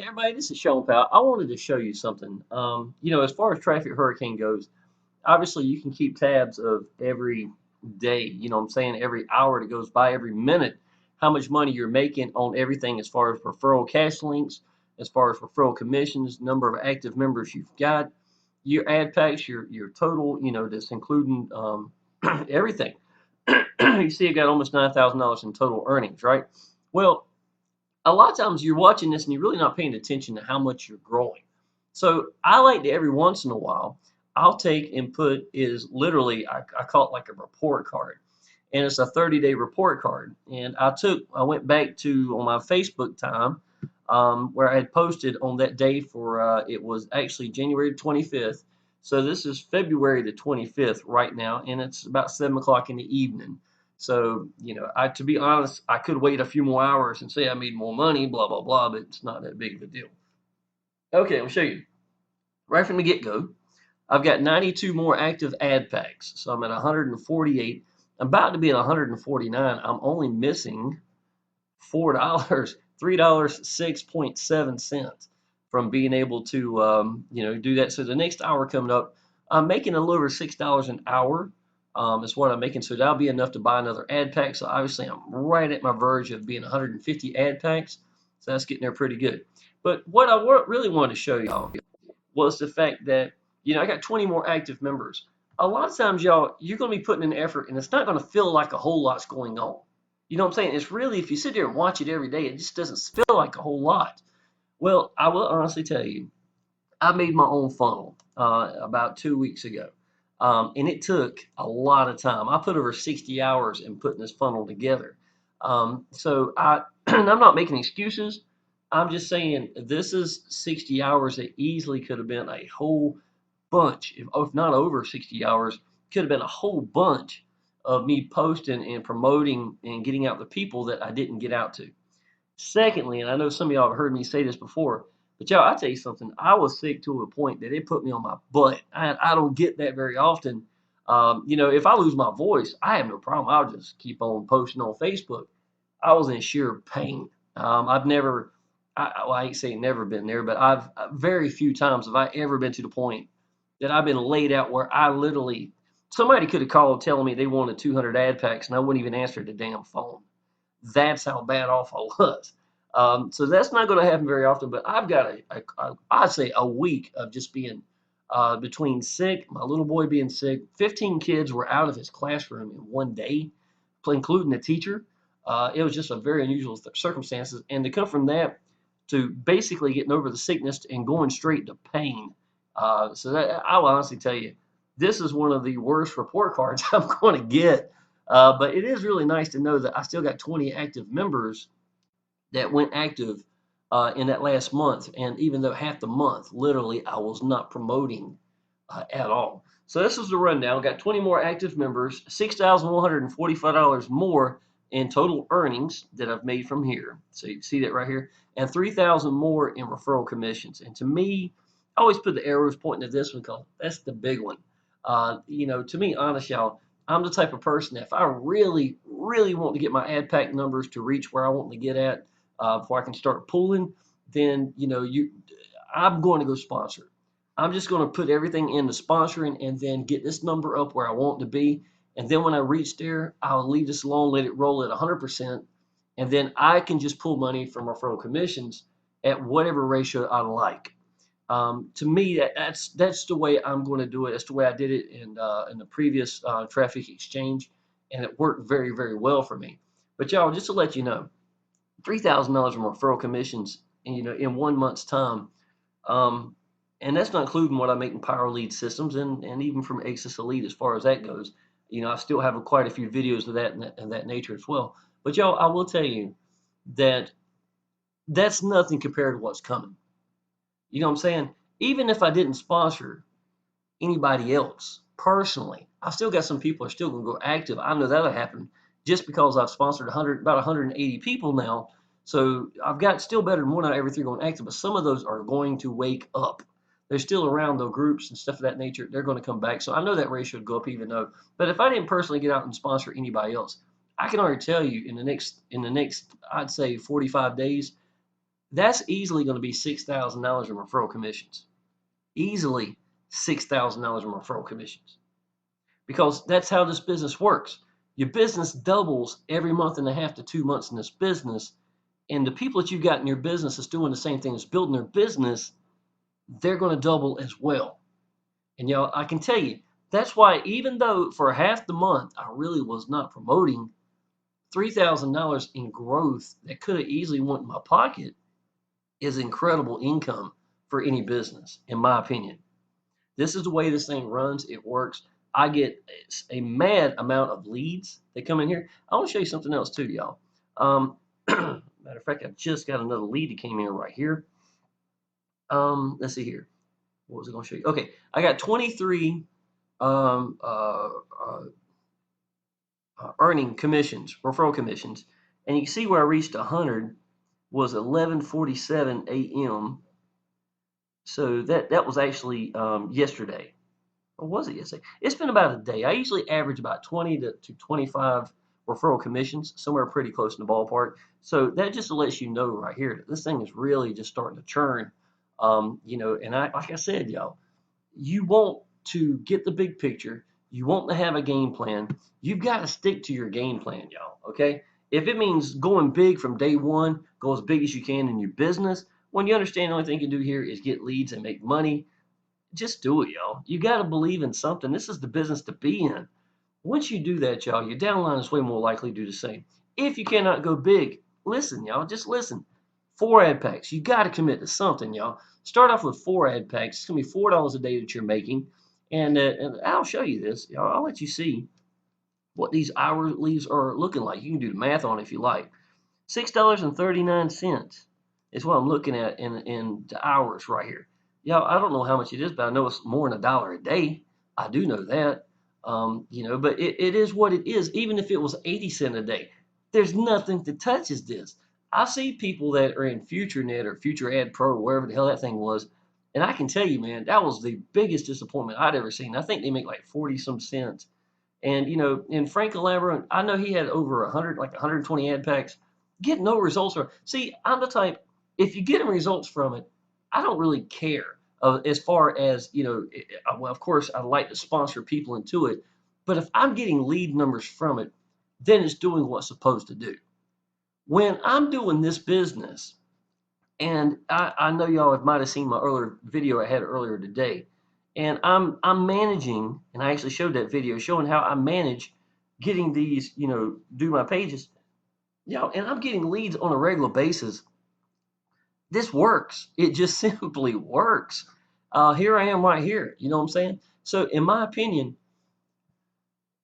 Hey everybody, this is Shawn Powell. I wanted to show you something. As far as Traffic Hurricane goes, obviously you can keep tabs of every day, what I'm saying, every hour that goes by, every minute, how much money you're making on everything as far as referral cash links, as far as referral commissions, number of active members you've got, your ad packs, your total, that's including everything. You see, I got almost $9,000 in total earnings, right? Well, a lot of times you're watching this and you're really not paying attention to how much you're growing. So I like to every once in a while, I'll take and put is literally, I call it like a report card. And it's a 30-day report card. And I went back to on my Facebook time where I had posted on that day for, it was actually January 25th. So this is February the 25th right now, and it's about 7 o'clock in the evening. So, to be honest, I could wait a few more hours and say I made more money, blah, blah, blah, but it's not that big of a deal. Okay, I'll show you. Right from the get-go, I've got 92 more active ad packs. So I'm at 148. I'm about to be at 149. I'm only missing $4, $3.06.7 from being able to, do that. So the next hour coming up, I'm making a little over $6 an hour. Is what I'm making. So that'll be enough to buy another ad pack. So obviously I'm right at my verge of being 150 ad packs. So that's getting there pretty good. But what I really wanted to show y'all was the fact that, I got 20 more active members. A lot of times, y'all, you're going to be putting in effort and it's not going to feel like a whole lot's going on. You know what I'm saying? It's really, if you sit there and watch it every day, it just doesn't feel like a whole lot. Well, I will honestly tell you, I made my own funnel about 2 weeks ago. And it took a lot of time. I put over 60 hours in putting this funnel together. And I'm not making excuses. I'm just saying this is 60 hours that easily could have been a whole bunch, if not over 60 hours, could have been a whole bunch of me posting and promoting and getting out to people that I didn't get out to. Secondly, and I know some of y'all have heard me say this before, but y'all, I tell you something. I was sick to a point that it put me on my butt. I don't get that very often. If I lose my voice, I have no problem. I'll just keep on posting on Facebook. I was in sheer pain. I've never, well, I ain't saying never been there, but I've very few times have I ever been to the point that I've been laid out where I literally, somebody could have called telling me they wanted 200 ad packs and I wouldn't even answer the damn phone. That's how bad off I was. So that's not going to happen very often, but I've got I'd say a week of just being between sick, my little boy being sick. 15 kids were out of his classroom in one day, including the teacher. It was just a very unusual circumstances. And to come from that to basically getting over the sickness and going straight to pain. So that, I will honestly tell you, this is one of the worst report cards I'm going to get. But it is really nice to know that I still got 20 active members that went active in that last month. And even though half the month, literally, I was not promoting at all. So this is the rundown. Got 20 more active members, $6,145 more in total earnings that I've made from here. So you can see that right here. And 3,000 more in referral commissions. And to me, I always put the arrows pointing to this one because that's the big one. To me, honest, y'all, I'm the type of person that if I really, really want to get my ad pack numbers to reach where I want to get at before I can start pulling, then I'm going to go sponsor. I'm just going to put everything into sponsoring and then get this number up where I want to be. And then when I reach there, I'll leave this alone, let it roll at 100%, and then I can just pull money from referral commissions at whatever ratio I like. To me, that's the way I'm going to do it. That's the way I did it in the previous traffic exchange, and it worked very, very well for me. But y'all, just to let you know, $3,000 from referral commissions, in 1 month's time, and that's not including what I make in Power Lead Systems and even from Axis Elite as far as that goes. I still have quite a few videos of that and that nature as well. But y'all, I will tell you that that's nothing compared to what's coming. You know what I'm saying? Even if I didn't sponsor anybody else personally, I still got some people are still going to go active. I know that'll happen just because I've sponsored about 180 people now. So I've got still better than 1 out of every 3 going active, but some of those are going to wake up. They're still around the groups and stuff of that nature. They're going to come back. So I know that ratio would go up even though. But if I didn't personally get out and sponsor anybody else, I can already tell you in the next I'd say 45 days, That's easily going to be $6,000 in referral commissions. Easily $6,000 in referral commissions, because that's how this business works. Your business doubles every month and a half to 2 months in this business, and the people that you've got in your business that's doing the same thing as building their business, they're going to double as well. And y'all, I can tell you, that's why even though for half the month I really was not promoting, $3,000 in growth that could have easily went in my pocket is incredible income for any business, in my opinion. This is the way this thing runs. It works. I get a mad amount of leads that come in here. I want to show you something else too, y'all. Matter of fact, I just got another lead that came in right here. Let's see here. What was I going to show you? Okay, I got 23 earning commissions, referral commissions, and you can see where I reached 100 was 11:47 a.m. So that was actually yesterday. Or was it yesterday? It's been about a day. I usually average about 20 to 25 referral commissions, somewhere pretty close in the ballpark. So that just lets you know right here that this thing is really just starting to churn. And like I said, y'all, you want to get the big picture. You want to have a game plan. You've got to stick to your game plan, y'all. Okay. If it means going big from day one, go as big as you can in your business. When you understand the only thing you can do here is get leads and make money, just do it, y'all. You got to believe in something. This is the business to be in. Once you do that, y'all, your downline is way more likely to do the same. If you cannot go big, listen, y'all, just listen. 4 ad packs. You got to commit to something, y'all. Start off with 4 ad packs. It's going to be $4 a day that you're making. And I'll show you this. Y'all, I'll let you see what these hourlies are looking like. You can do the math on it if you like. $6.39 is what I'm looking at in the hours right here. Y'all, I don't know how much it is, but I know it's more than $1 a day. I do know that. But it is what it is. Even if it was 80 cents a day, there's nothing that touches this. I see people that are in FutureNet or Future Ad Pro or wherever the hell that thing was, and I can tell you, man, that was the biggest disappointment I'd ever seen. I think they make like 40 some cents. And and Frank Calabro, I know he had over 100, like 120 ad packs. Get no results from it. See, I'm the type, if you get results from it, I don't really care. As far as, well, of course, I like to sponsor people into it. But if I'm getting lead numbers from it, then it's doing what's supposed to do. When I'm doing this business, and I know y'all might have seen my earlier video I had earlier today, and I'm managing, and I actually showed that video showing how I manage getting these, do my pages, and I'm getting leads on a regular basis. This works. It just simply works. Here I am right here. You know what I'm saying? So in my opinion,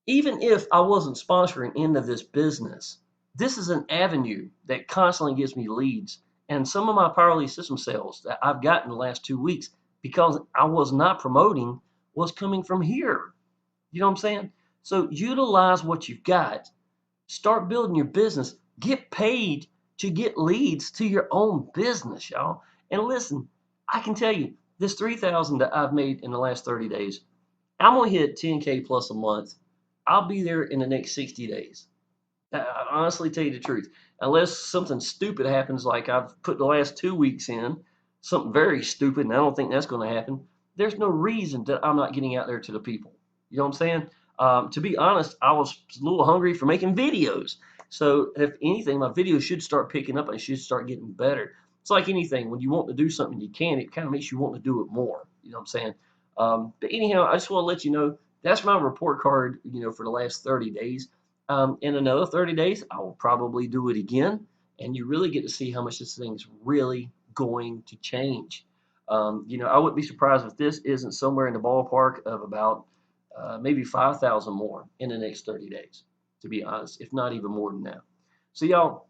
even if I wasn't sponsoring into this business, this is an avenue that constantly gives me leads. And some of my Power system sales that I've gotten the last 2 weeks, because I was not promoting, was coming from here. You know what I'm saying? So utilize what you've got. Start building your business. Get paid to get leads to your own business, y'all. And listen, I can tell you, this 3,000 that I've made in the last 30 days, I'm gonna hit 10K plus a month. I'll be there in the next 60 days. I honestly tell you the truth. Unless something stupid happens, like I've put the last 2 weeks in, something very stupid, and I don't think that's going to happen. There's no reason that I'm not getting out there to the people. You know what I'm saying? To be honest, I was a little hungry for making videos. So if anything, my videos should start picking up and should start getting better. It's like anything. When you want to do something, you can. It kind of makes you want to do it more. You know what I'm saying? But anyhow, I just want to let you know that's my report card, for the last 30 days. In another 30 days, I will probably do it again. And you really get to see how much this thing's really going to change. I wouldn't be surprised if this isn't somewhere in the ballpark of about maybe 5,000 more in the next 30 days, to be honest, if not even more than that. So y'all,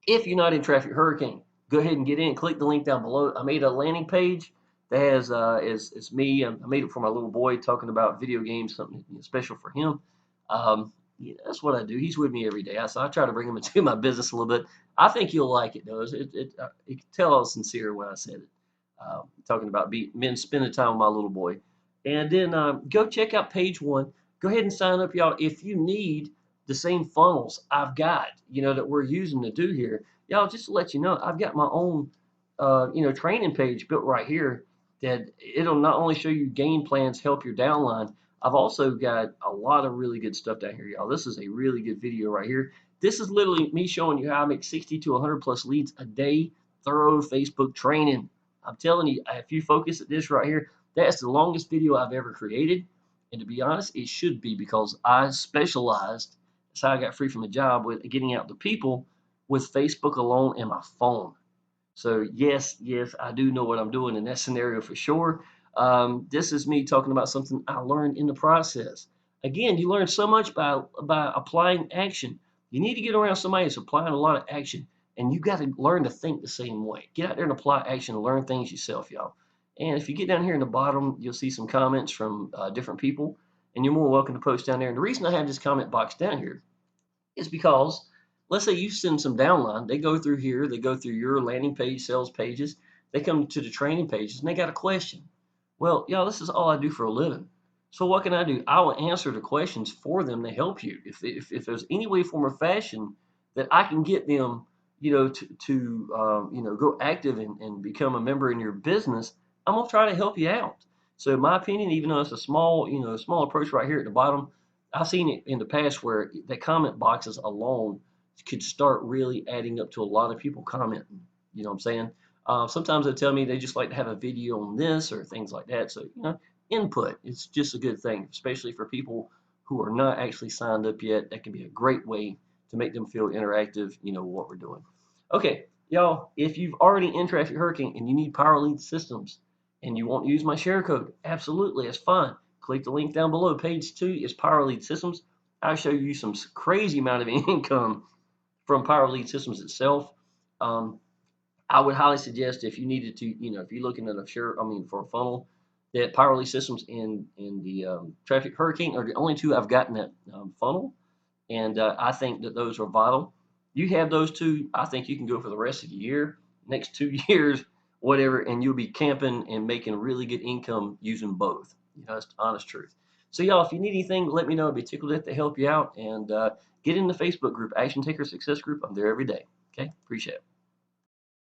if you're not in Traffic Hurricane, go ahead and get in. Click the link down below. I made a landing page that has it's me. I made it for my little boy, talking about video games, something special for him. That's what I do. He's with me every day. So I try to bring him into my business a little bit. I think you'll like it, though. You can tell I was sincere when I said it. Talking about men spending time with my little boy. And then go check out page 1. Go ahead and sign up, y'all. If you need the same funnels I've got, that we're using to do here, y'all, just to let you know, I've got my own training page built right here that it'll not only show you game plans, help your downline. I've also got a lot of really good stuff down here, y'all. This is a really good video right here. This is literally me showing you how I make 60 to 100 plus leads a day, thorough Facebook training. I'm telling you, if you focus at this right here, that's the longest video I've ever created. And to be honest, it should be because I specialized. That's how I got free from a job with getting out to people with Facebook alone and my phone. So yes, yes, I do know what I'm doing in that scenario for sure. This is me talking about something I learned in the process. Again, you learn so much by applying action. You need to get around somebody that's applying a lot of action, and you got to learn to think the same way. Get out there and apply action and learn things yourself, y'all. And if you get down here in the bottom, you'll see some comments from different people, and you're more welcome to post down there. And the reason I have this comment box down here is because let's say you send some downline, they go through here, they go through your landing page, sales pages, they come to the training pages and they got a question. Well, y'all, this is all I do for a living. So what can I do? I will answer the questions for them to help you. If there's any way, form, or fashion that I can get them, to go active and become a member in your business, I'm gonna try to help you out. So in my opinion, even though it's a small approach right here at the bottom, I've seen it in the past where the comment boxes alone could start really adding up to a lot of people commenting. You know what I'm saying? Sometimes they tell me they just like to have a video on this or things like that. So, input, it's just a good thing, especially for people who are not actually signed up yet. That can be a great way to make them feel interactive, what we're doing. Okay, y'all, if you've already in Traffic Hurricane and you need Power Lead Systems and you want to use my share code, absolutely, it's fine. Click the link down below. Page 2 is Power Lead Systems. I'll show you some crazy amount of income from Power Lead Systems itself. Um, I would highly suggest if you needed to, if you're looking at for a funnel, that Power Lead Systems and the Traffic Hurricane are the only two I've gotten that funnel, and I think that those are vital. You have those two, I think you can go for the rest of the year, next 2 years, whatever, and you'll be camping and making really good income using both. That's the honest truth. So y'all, if you need anything, let me know. I'd be tickled to help you out, and get in the Facebook group, Action Taker Success Group. I'm there every day. Okay, appreciate it.